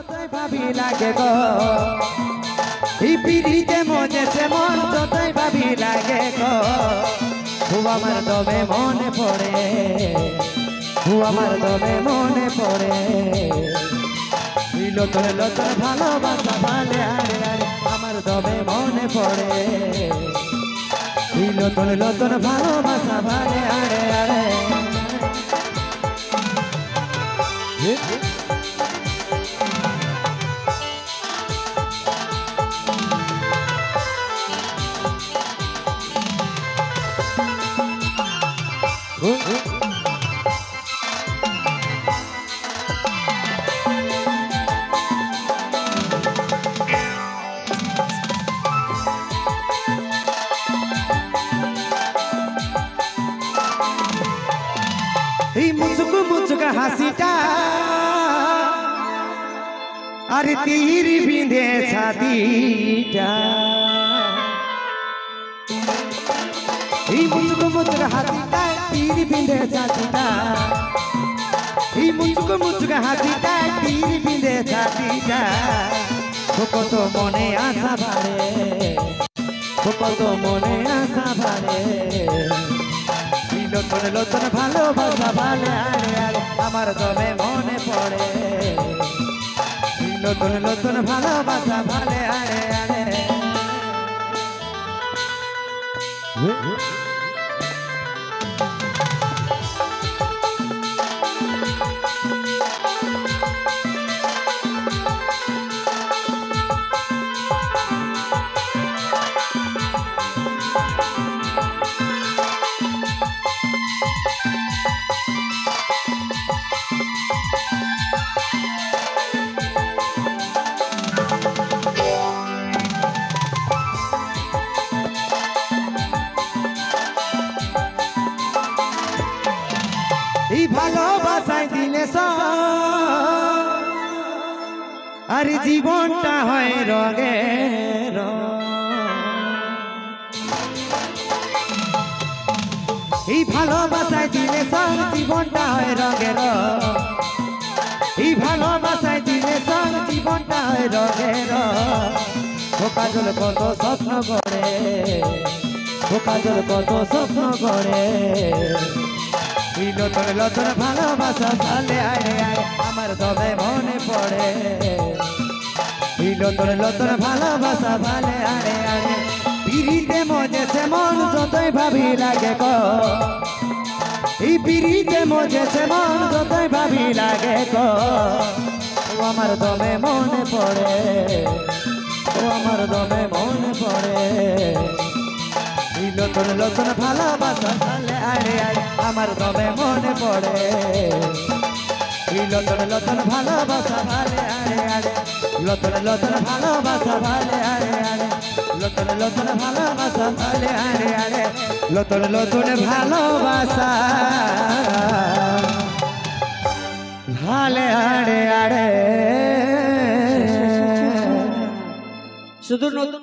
যতই ভাবি লাগে গো এই পিড়িতে মজেছে মন যতই ভাবি লাগে গো খুব আমার তবে মনে পড়ে খুব আমার তবে মনে পড়ে লতন লতন ভালোবাসা ভালে আরে আরে আমার তবে মনে পড়ে লতন লতন ভালোবাসা ভালে আরে আরে मुझको मुझका हसीटा अरे तीर बिंदे छातीटा मुझको मुझका हसीटा तीर बिंदे छातीटा मुझको मुझका हसीटा तीर बिंदे छातीटा कत मने आशा भारे कत मने आशा भारे লতন লতন ভালোবাসা ভালে আরে আরে আমার তবে মনে পড়ে লতন লতন ভালোবাসা ভালে আরে আরে ভালোবাসায় দিলে আর জীবনটা হয় রগে এই ভালোবাসায় দিলে জীবনটা হয় রগে এই ভালোবাসায় দিলে জীবনটা হয় রগে কাজল কত স্বপ্ন করে কাজল কত স্বপ্ন করে লতন লতন ভালোবাসা ভালে আরে আরে আমার তবে মনে পড়ে লতন লতন ভালোবাসা ভালে আরে আরে পিড়িতে মজেছে মন যতই ভাবি লাগে গো এই পিড়িতে মজেছে মন যতই ভাবি লাগে গো ও আমার তবে মনে পড়ে ও আমার তবে মনে পড়ে লতন লতন ভালোবাসা ভালে আরে আরে আমার তবে মনে পড়ে লতন লতন ভালোবাসা ভালে আরে আরে লতন লতন ভালোবাসা ভালে আরে আরে লতন লতন ভালোবাসা ভালে আরে আরে লতন লতন ভালোবাসা ভালে আরে আরে শুধু নতুন